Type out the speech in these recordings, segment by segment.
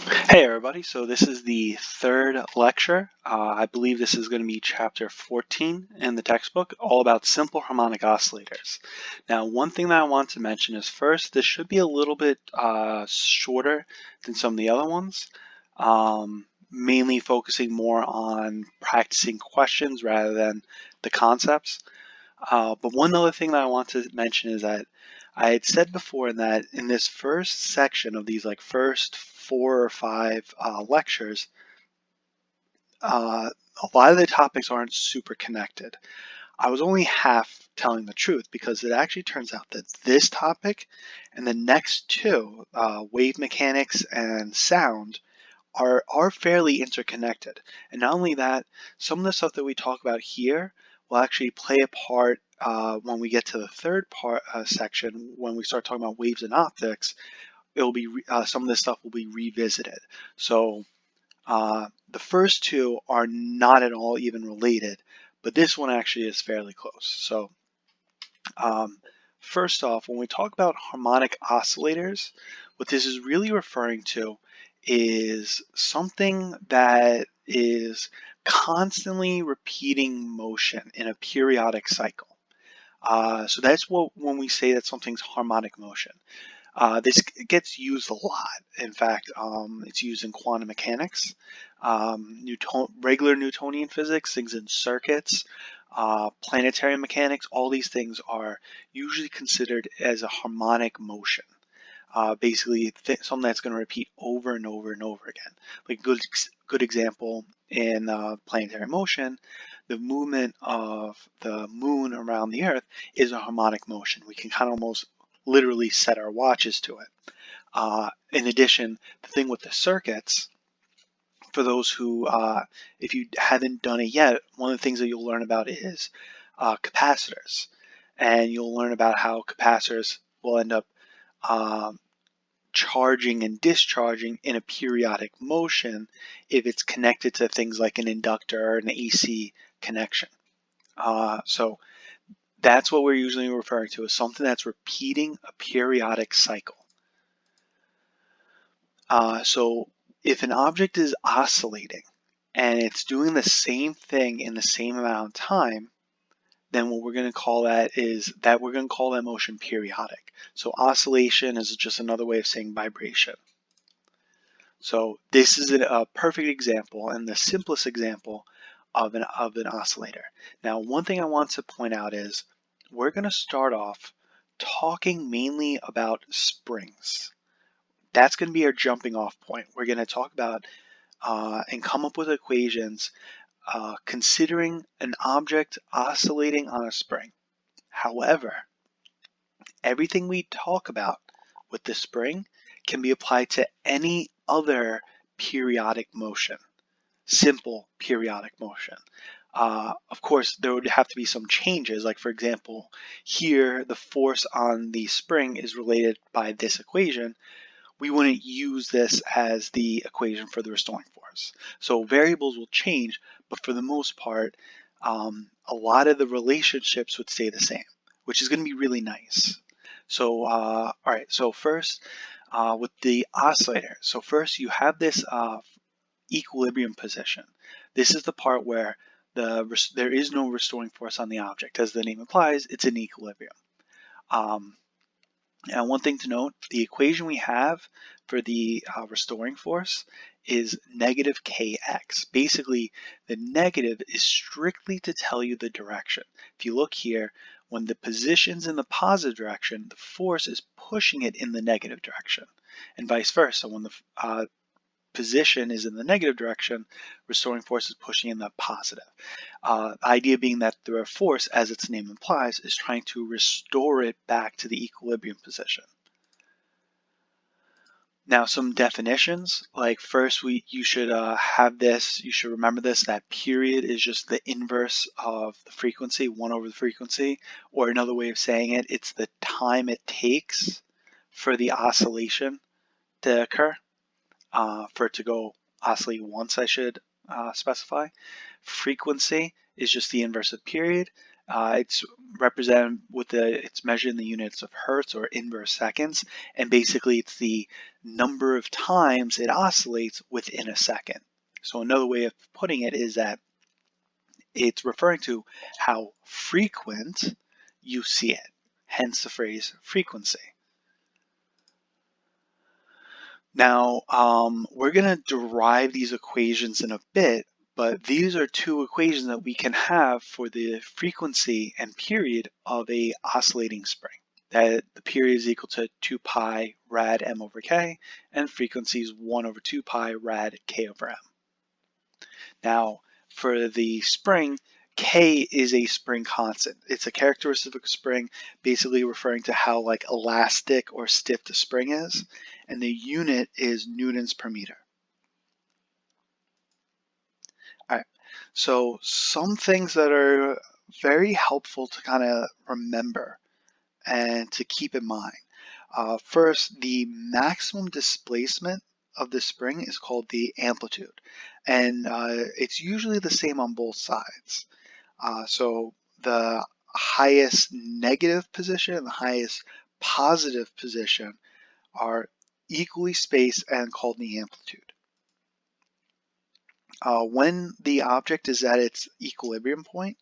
Hey everybody, so this is the third lecture. I believe this is going to be chapter 14 in the textbook, all about simple harmonic oscillators. Now, one thing that I want to mention is first, this should be a little bit shorter than some of the other ones, mainly focusing more on practicing questions rather than the concepts. But one other thing that I want to mention is that I had said before that in this first section of these first 4 or 5 lectures, a lot of the topics aren't super connected. I was only half telling the truth because it actually turns out that this topic and the next two, wave mechanics and sound, are fairly interconnected. And not only that, some of the stuff that we talk about here will actually play a part when we get to the third part section, when we start talking about waves and optics. It'll be some of this stuff will be revisited. So the first two are not at all even related, but this one actually is fairly close. So um, first off, when we talk about harmonic oscillators, what this is really referring to is something that is constantly repeating motion in a periodic cycle. So that's what when we say that something's harmonic motion. This gets used a lot. In fact, it's used in quantum mechanics, regular Newtonian physics, things in circuits, planetary mechanics. All these things are usually considered as a harmonic motion. Basically, something that's going to repeat over and over and over again. Like good example in planetary motion, the movement of the moon around the Earth is a harmonic motion. We can kind of almost literally set our watches to it. In addition, the thing with the circuits, for those who, if you haven't done it yet, one of the things that you'll learn about is capacitors. And you'll learn about how capacitors will end up charging and discharging in a periodic motion if it's connected to things like an inductor or an AC connection. So that's what we're usually referring to as something that's repeating a periodic cycle. So if an object is oscillating and it's doing the same thing in the same amount of time, then what we're going to call that motion periodic. So oscillation is just another way of saying vibration. So this is a perfect example and the simplest example of an oscillator. Now, one thing I want to point out is we're going to start off talking mainly about springs. That's going to be our jumping off point. We're going to talk about and come up with equations considering an object oscillating on a spring. However, everything we talk about with the spring can be applied to any other periodic motion, simple periodic motion. Of course, there would have to be some changes. Like for example, here the force on the spring is related by this equation. We wouldn't use this as the equation for the restoring force. So variables will change, but for the most part, a lot of the relationships would stay the same, which is going to be really nice. So, all right, so first with the oscillator. So first you have this equilibrium position. This is the part where there is no restoring force on the object. As the name implies, it's in equilibrium. And one thing to note, the equation we have for the restoring force is negative kx. Basically, the negative is strictly to tell you the direction. If you look here, when the position's in the positive direction, the force is pushing it in the negative direction, and vice versa. When the position is in the negative direction, restoring force is pushing in the positive. The idea being that the force, as its name implies, is trying to restore it back to the equilibrium position. Now, some definitions, like first you should remember this, that period is just the inverse of the frequency, 1 over the frequency, or another way of saying it, it's the time it takes for the oscillation to occur. For it to go oscillate once, I should specify. Frequency is just the inverse of period, It's represented with it's measured in the units of hertz or inverse seconds, and basically it's the number of times it oscillates within a second. So another way of putting it is that it's referring to how frequent you see it, hence the phrase frequency. Now, we're going to derive these equations in a bit, but these are two equations that we can have for the frequency and period of a oscillating spring. That the period is equal to 2 pi rad m over k, and frequency is 1 over 2 pi rad k over m. Now, for the spring, K is a spring constant. It's a characteristic of a spring, basically referring to how like elastic or stiff the spring is, and the unit is newtons per meter. All right, so some things that are very helpful to kind of remember and to keep in mind. First, the maximum displacement of the spring is called the amplitude, and it's usually the same on both sides. So the highest negative position and the highest positive position are equally spaced and called the amplitude. When the object is at its equilibrium point,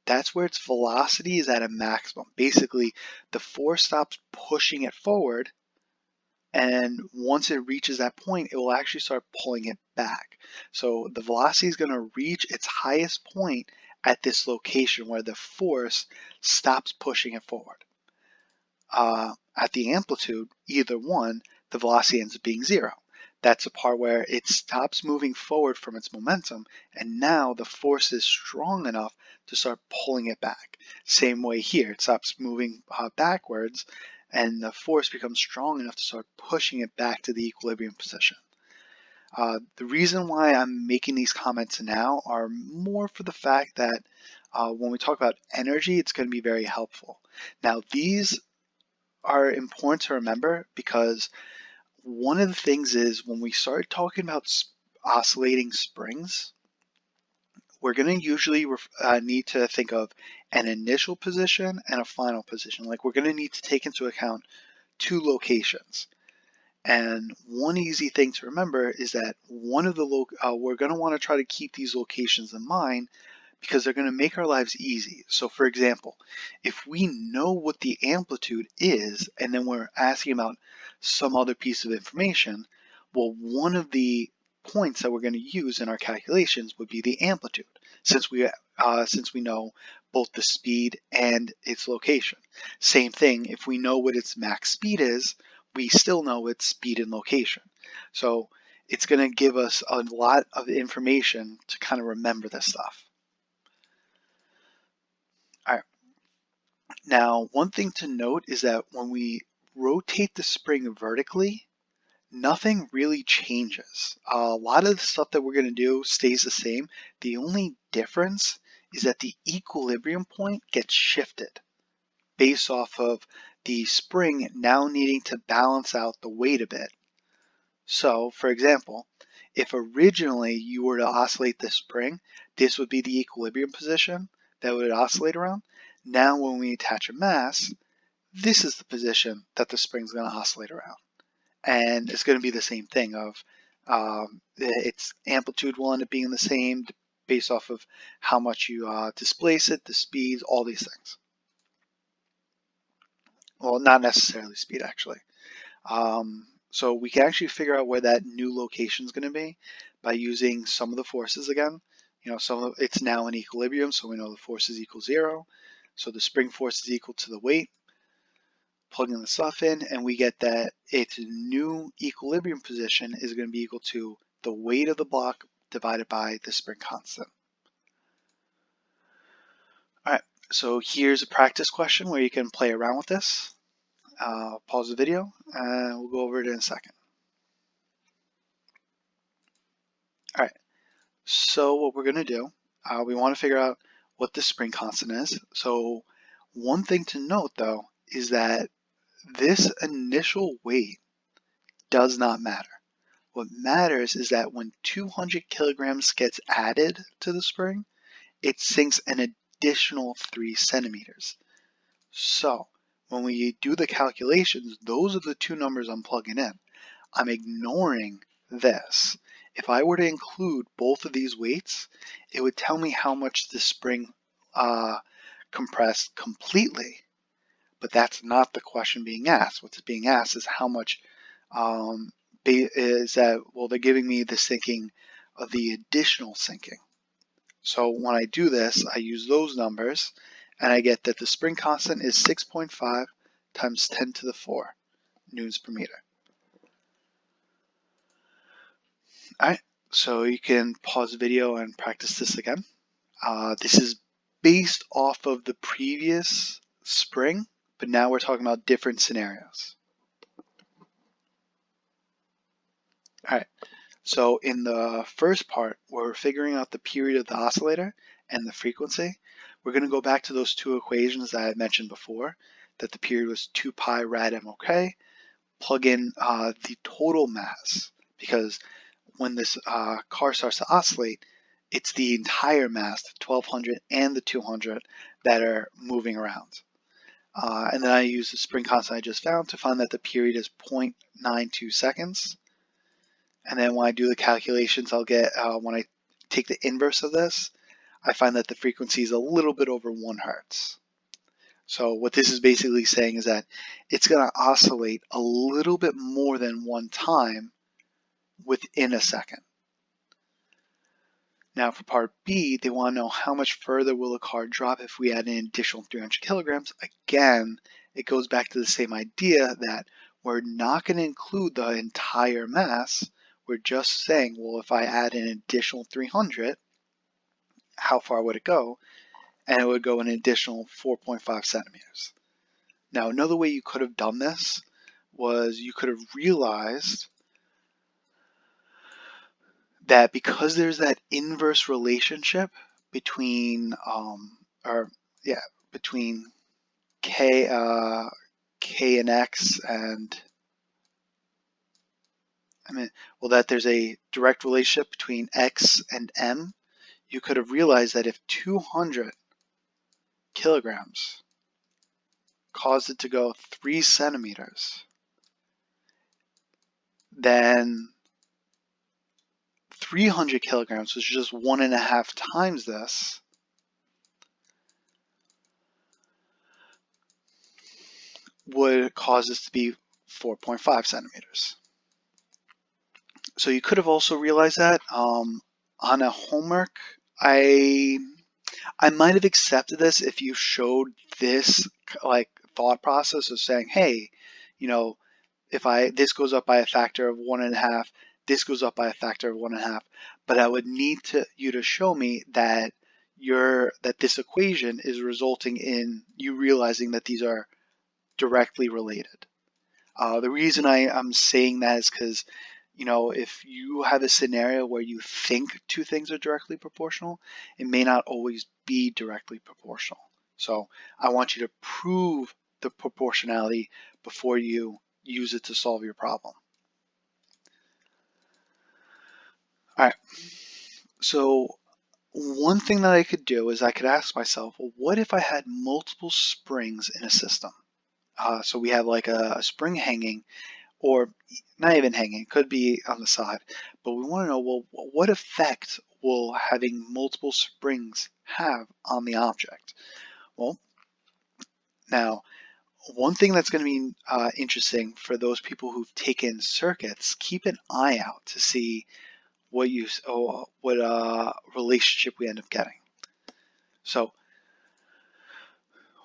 that's where its velocity is at a maximum. Basically, the force stops pushing it forward, and once it reaches that point, it will actually start pulling it back. So the velocity is going to reach its highest point at this location where the force stops pushing it forward. At the amplitude, either one, the velocity ends up being 0. That's the part where it stops moving forward from its momentum, and now the force is strong enough to start pulling it back. Same way here, it stops moving backwards, and the force becomes strong enough to start pushing it back to the equilibrium position. The reason why I'm making these comments now are more for the fact that when we talk about energy, it's going to be very helpful. Now, these are important to remember because one of the things is when we start talking about oscillating springs, we're going to usually need to think of an initial position and a final position. Like we're going to need to take into account two locations. And one easy thing to remember is that one of the we're going to want to try to keep these locations in mind because they're going to make our lives easy. So for example, if we know what the amplitude is and then we're asking about some other piece of information, well, one of the points that we're going to use in our calculations would be the amplitude, since we know both the speed and its location. Same thing, if we know what its max speed is, we still know its speed and location. So it's going to give us a lot of information to kind of remember this stuff. All right. Now, one thing to note is that when we rotate the spring vertically, nothing really changes. A lot of the stuff that we're going to do stays the same. The only difference is that the equilibrium point gets shifted based off of the spring now needing to balance out the weight a bit. So, for example, if originally you were to oscillate this spring, this would be the equilibrium position that would oscillate around. Now when we attach a mass, this is the position that the spring's going to oscillate around. And it's going to be the same thing of its amplitude will end up being the same based off of how much you displace it, the speeds, all these things. Well, not necessarily speed actually. So we can actually figure out where that new location is going to be by using some of the forces again. You know, it's now in equilibrium, so we know the force is equal 0. So the spring force is equal to the weight. Plugging the stuff in, and we get that its new equilibrium position is going to be equal to the weight of the block divided by the spring constant. All right, so here's a practice question where you can play around with this. Pause the video, and we'll go over it in a second. All right, so what we're going to do, we want to figure out what the spring constant is. So one thing to note, though, is that this initial weight does not matter. What matters is that when 200 kilograms gets added to the spring, it sinks an additional 3 centimeters. So when we do the calculations, those are the two numbers I'm plugging in. I'm ignoring this. If I were to include both of these weights, it would tell me how much the spring compressed completely, but that's not the question being asked. What's being asked is how much is that, well, they're giving me the sinking of the additional sinking. So when I do this, I use those numbers, and I get that the spring constant is 6.5 times 10 to the 4 newtons per meter. All right, so you can pause the video and practice this again. This is based off of the previous spring, but now we're talking about different scenarios. All right, so in the first part, we're figuring out the period of the oscillator and the frequency. We're going to go back to those two equations that I mentioned before, that the period was 2 pi rad MOK, plug in the total mass, because when this car starts to oscillate, it's the entire mass, the 1200 and the 200, that are moving around. And then I use the spring constant I just found to find that the period is 0.92 seconds. And then when I do the calculations, I'll get, when I take the inverse of this, I find that the frequency is a little bit over 1 hertz. So what this is basically saying is that it's going to oscillate a little bit more than one time within a second. Now for part B, they want to know how much further will a car drop if we add an additional 300 kilograms. Again, it goes back to the same idea that we're not going to include the entire mass. We're just saying, well, if I add an additional 300, how far would it go? And it would go an additional 4.5 centimeters. Now, another way you could have done this was you could have realized that because there's that inverse relationship between between k and x, and that there's a direct relationship between x and m, you could have realized that if 200 kilograms caused it to go 3 centimeters, then 300 kilograms, which is just 1.5 times this, would cause this to be 4.5 centimeters. So you could have also realized that on a homework, I might have accepted this if you showed this like thought process of saying, hey, you know, if this goes up by a factor of 1.5, this goes up by a factor of 1.5, but I would need you to show me that this equation is resulting in you realizing that these are directly related. The reason I'm saying that is because, if you have a scenario where you think two things are directly proportional, it may not always be directly proportional. So I want you to prove the proportionality before you use it to solve your problem. All right, so one thing that I could do is I could ask myself, well, what if I had multiple springs in a system? So we have like a spring hanging, or not even hanging, it could be on the side, but we want to know, well, what effect will having multiple springs have on the object? Well, now, one thing that's going to be interesting for those people who've taken circuits, keep an eye out to see what relationship we end up getting. So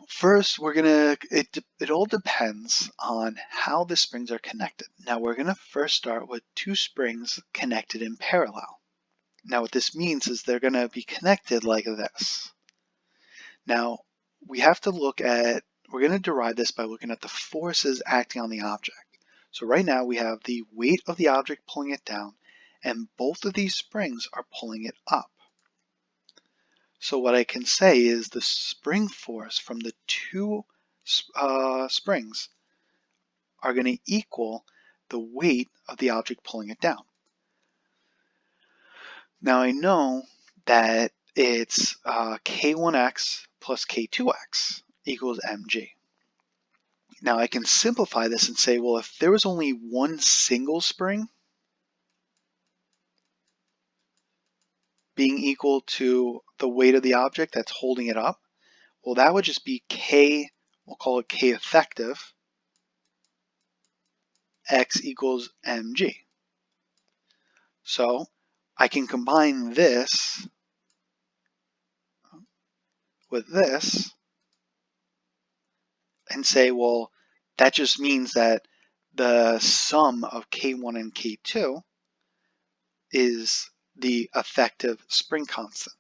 first, it all depends on how the springs are connected. Now we're gonna first start with two springs connected in parallel. Now what this means is they're gonna be connected like this. Now we're gonna derive this by looking at the forces acting on the object. So right now we have the weight of the object pulling it down, and both of these springs are pulling it up. So what I can say is the spring force from the two springs are going to equal the weight of the object pulling it down. Now I know that it's K1x plus K2x equals mg. Now I can simplify this and say, well, if there was only one single spring being equal to the weight of the object that's holding it up, well, that would just be K, we'll call it K effective, X equals mg. So I can combine this with this and say, well, that just means that the sum of K1 and K2 is the effective spring constant.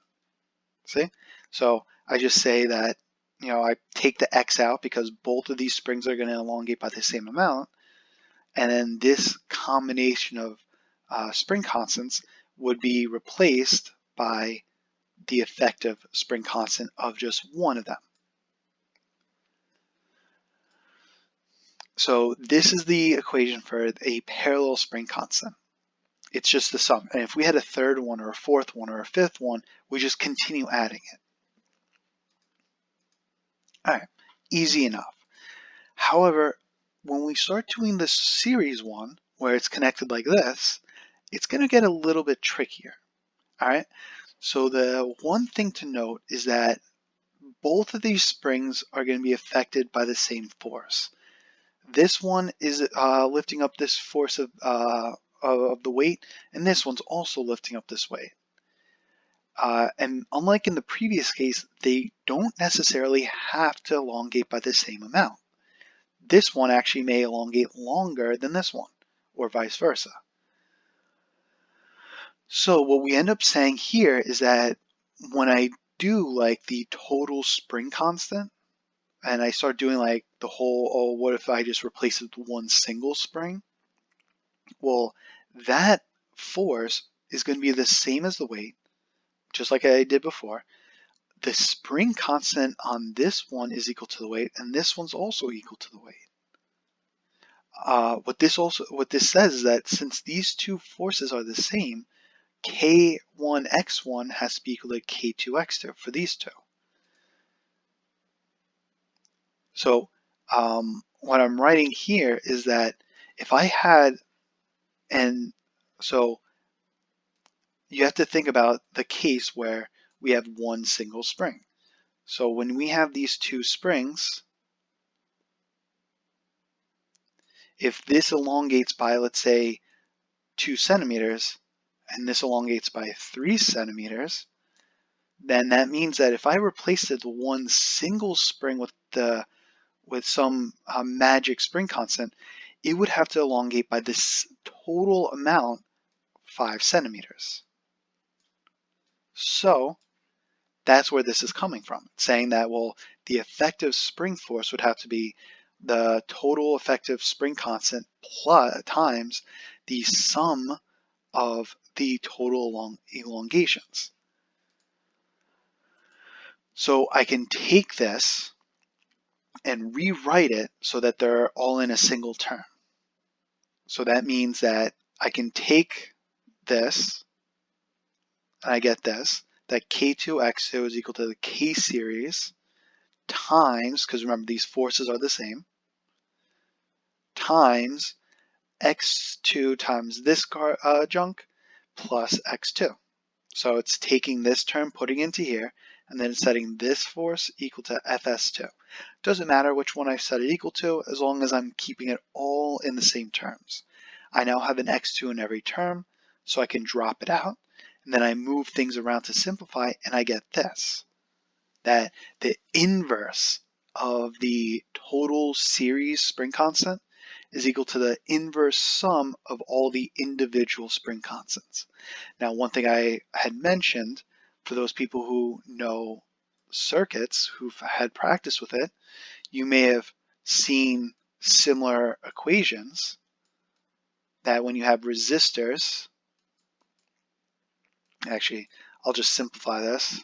See? So I just say that, I take the X out because both of these springs are going to elongate by the same amount. And then this combination of spring constants would be replaced by the effective spring constant of just one of them. So this is the equation for a parallel spring constant. It's just the sum. And if we had a third one or a fourth one or a fifth one, we just continue adding it. All right, easy enough. However, when we start doing the series one, where it's connected like this, it's going to get a little bit trickier. All right, so the one thing to note is that both of these springs are going to be affected by the same force. This one is lifting up this force of the weight, and this one's also lifting up this weight. And unlike in the previous case, they don't necessarily have to elongate by the same amount. This one actually may elongate longer than this one, or vice versa. So what we end up saying here is that when I do like the total spring constant, and I start doing like the whole, oh, what if I just replace it with one single spring? Well, that force is going to be the same as the weight, just like I did before. The spring constant on this one is equal to the weight, and this one's also equal to the weight. What this says is that since these two forces are the same, K1x1 has to be equal to K2x2 for these two. So what I'm writing here is that if I had, and so you have to think about the case where we have one single spring. So when we have these two springs, if this elongates by, let's say, 2 centimeters, and this elongates by 3 centimeters, then that means that if I replaced it with one single spring with some magic spring constant, it would have to elongate by this total amount, 5 centimeters. So that's where this is coming from, saying that, well, the effective spring force would have to be the total effective spring constant plus times the sum of the total elongations. So I can take this and rewrite it so that they're all in a single term. So that means that I can take this, and I get this, that K2x2 is equal to the K series times, because remember these forces are the same, times x2 times this junk plus x2. So it's taking this term, putting into here, and then setting this force equal to Fs2. Doesn't matter which one I set it equal to, as long as I'm keeping it all in the same terms. I now have an x2 in every term, so I can drop it out, and then I move things around to simplify, and I get this, that the inverse of the total series spring constant is equal to the inverse sum of all the individual spring constants. Now, one thing I had mentioned, for those people who know circuits, who've had practice with it, you may have seen similar equations that when you have resistors, actually, I'll just simplify this.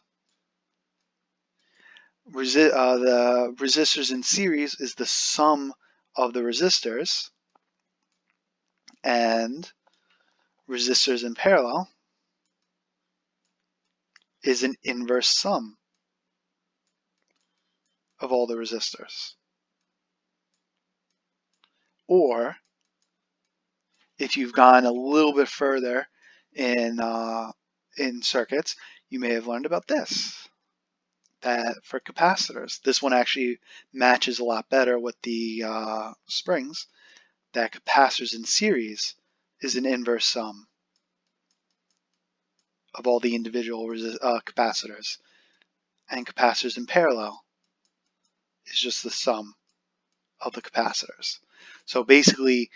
The resistors in series is the sum of the resistors, and resistors in parallel is an inverse sum of all the resistors. Or if you've gone a little bit further in circuits, you may have learned about this, that for capacitors, this one actually matches a lot better with the springs, that capacitors in series is an inverse sum of all the individual capacitors, and capacitors in parallel is just the sum of the capacitors. So basically,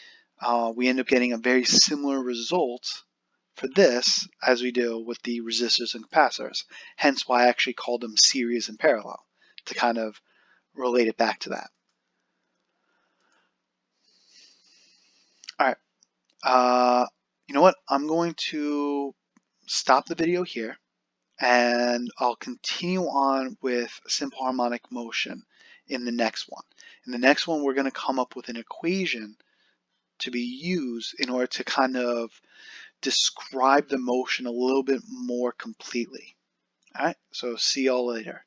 we end up getting a very similar result for this as we do with the resistors and capacitors. Hence why I actually called them series and parallel, to kind of relate it back to that. All right. You know what? I'm going to stop the video here, and I'll continue on with simple harmonic motion in the next one. In the next one, we're going to come up with an equation to be used in order to kind of describe the motion a little bit more completely. All right, so see y'all later.